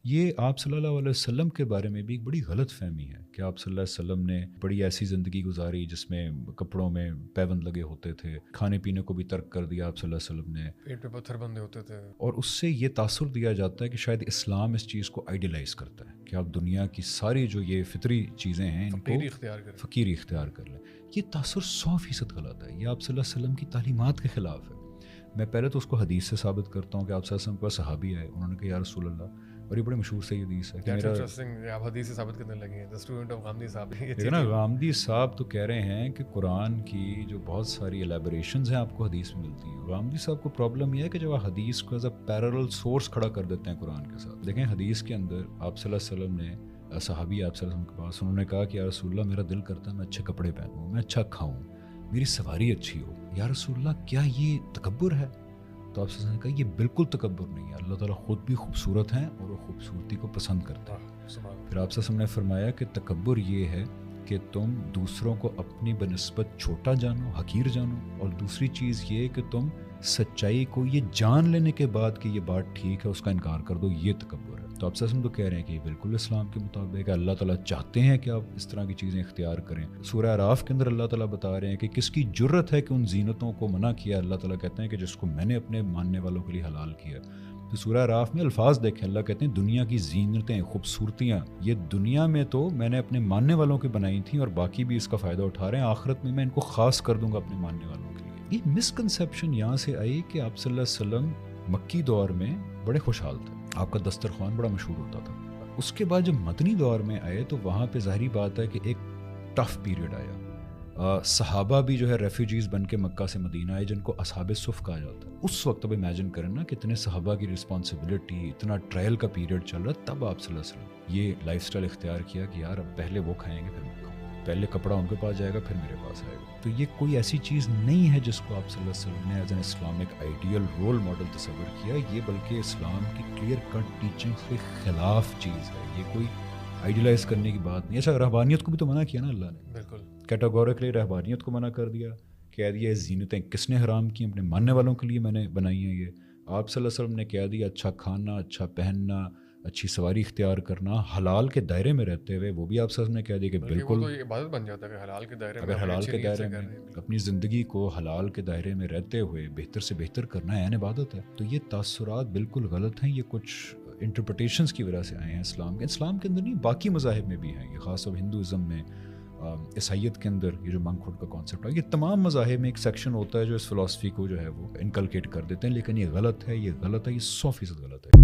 یہ آپ صلی اللہ علیہ وسلم کے بارے میں بھی ایک بڑی غلط فہمی ہے کہ آپ صلی اللہ علیہ وسلم نے بڑی ایسی زندگی گزاری جس میں کپڑوں میں پیبند لگے ہوتے تھے، کھانے پینے کو بھی ترک کر دیا آپ صلی اللہ علیہ وسلم نے، پیٹ پہ پتھر بندھے ہوتے تھے. اور اس سے یہ تاثر دیا جاتا ہے کہ شاید اسلام اس چیز کو آئیڈیلائز کرتا ہے کہ آپ دنیا کی ساری جو یہ فطری چیزیں ہیں ان کو فقیری اختیار کریں. فقیری اختیار کر لیں. یہ تاثر 100% غلط ہے. یہ آپ صلی اللہ علیہ وسلم کی تعلیمات کے خلاف ہے. میں پہلے تو اس کو حدیث سے ثابت کرتا ہوں کہ آپ صلی اللہ علیہ وسلم کے پاس صحابی آئے، انہوں نے کہا یا رسول اللہ، اور یہ بڑے مشہور سے یہ حدیث ہے کہ میرا آپ حدیث سے ثابت کرنے لگے ہیں. The student of غامدی صاحب. لیکن نا غامدی صاحب تو کہہ رہے ہیں کہ قرآن کی جو بہت ساری الیبوریشنز ہیں آپ کو حدیث میں ملتی ہیں. غامدی صاحب کو پرابلم یہ ہے کہ جب آپ حدیث کو ایز اے پیرل سورس کھڑا کر دیتے ہیں قرآن کے ساتھ. دیکھیں حدیث کے اندر آپ صلی اللہ علیہ وسلم نے صحابی آپ صلی اللہ علیہ وسلم کے پاس، انہوں نے کہا کہ یا رسول اللہ میرا دل کرتا ہے میں اچھے کپڑے پہنوں، میں اچھا کھاؤں، میری سواری اچھی ہو. یا رسول اللہ کیا یہ تکبر ہے؟ تو آپ سے نے کہا یہ بالکل تکبر نہیں ہے، اللہ تعالیٰ خود بھی خوبصورت ہیں اور وہ خوبصورتی کو پسند کرتا ہے. پھر آپ سے نے فرمایا کہ تکبر یہ ہے کہ تم دوسروں کو اپنی بنسبت چھوٹا جانو، حقیر جانو، اور دوسری چیز یہ کہ تم سچائی کو یہ جان لینے کے بعد کہ یہ بات ٹھیک ہے اس کا انکار کر دو، یہ تکبر ہے. تو آپ تو کہہ رہے ہیں کہ یہ بالکل اسلام کے مطابق ہے، اللہ تعالیٰ چاہتے ہیں کہ آپ اس طرح کی چیزیں اختیار کریں. سورہ اعراف کے اندر اللہ تعالیٰ بتا رہے ہیں کہ کس کی جرت ہے کہ ان زینتوں کو منع کیا. اللہ تعالیٰ کہتے ہیں کہ جس کو میں نے اپنے ماننے والوں کے لیے حلال کیا. تو سورہ اعراف میں الفاظ دیکھیں، اللہ کہتے ہیں دنیا کی زینتیں، خوبصورتیاں یہ دنیا میں تو میں نے اپنے ماننے والوں کی بنائی تھیں اور باقی بھی اس کا فائدہ اٹھا رہے ہیں، آخرت میں ان کو خاص کر دوں گا اپنے ماننے والوں کے لیے. یہ مسکنسیپشن یہاں سے آئی کہ آپ صلی اللہ علیہ وسلم مکی دور میں بڑے خوشحال تھے، آپ کا دسترخوان بڑا مشہور ہوتا تھا. اس کے بعد جب مدنی دور میں آئے تو وہاں پہ ظاہری بات ہے کہ ایک ٹف پیریڈ آیا. صحابہ بھی جو ہے ریفیوجیز بن کے مکہ سے مدینہ آئے جن کو اصحاب صف کہا جاتا ہے. اس وقت اب امیجن کریں نا کہ اتنے صحابہ کی رسپانسبلٹی، اتنا ٹرائل کا پیریڈ چل رہا، تب آپ صلی اللہ علیہ وسلم یہ لائف سٹائل اختیار کیا کہ یار اب پہلے وہ کھائیں گے پھر میں کھاؤں، پہلے کپڑا ان کے پاس جائے گا پھر میرے پاس آئے گا. تو یہ کوئی ایسی چیز نہیں ہے جس کو آپ صلی اللہ علیہ وسلم نے as an Islamic ideal role model تصور کیا. یہ بلکہ اسلام کی کلیئر کٹ ٹیچنگ کے خلاف چیز ہے. یہ کوئی آئیڈیلائز کرنے کی بات نہیں. اچھا رہبانیت کو بھی تو منع کیا نا اللہ نے، بالکل کیٹاگوریکلی رہبانیت کو منع کر دیا، کہہ دیا زینتیں کس نے حرام کی، اپنے ماننے والوں کے لیے میں نے بنائی ہیں. یہ آپ صلی اللہ علیہ وسلم نے کہہ دیا اچھا کھانا، اچھا پہننا، اچھی سواری اختیار کرنا حلال کے دائرے میں رہتے ہوئے، وہ بھی آپ صلی اللہ علیہ وسلم نے کہہ دیا کہ بالکل عبادت بن جاتا ہے حلال کے دائرے میں. اگر حلال کے دائرے میں اپنی زندگی کو حلال کے دائرے میں رہتے ہوئے بہتر سے بہتر کرنا ہے عبادت ہے. تو یہ تاثرات بالکل غلط ہیں. یہ کچھ انٹرپریٹیشنز کی وجہ سے آئے ہیں اسلام کے اندر نہیں، باقی مذاہب میں بھی ہیں. یہ خاص طور ہندوازم میں، عیسائیت کے اندر یہ جو منک ہوڈ کا کانسیپٹ ہے، یہ تمام مذاہب میں ایک سیکشن ہوتا ہے جو اس فلسفی کو جو ہے وہ انکلکیٹ کر دیتے ہیں. لیکن یہ غلط ہے، یہ غلط ہے، یہ 100% غلط ہے.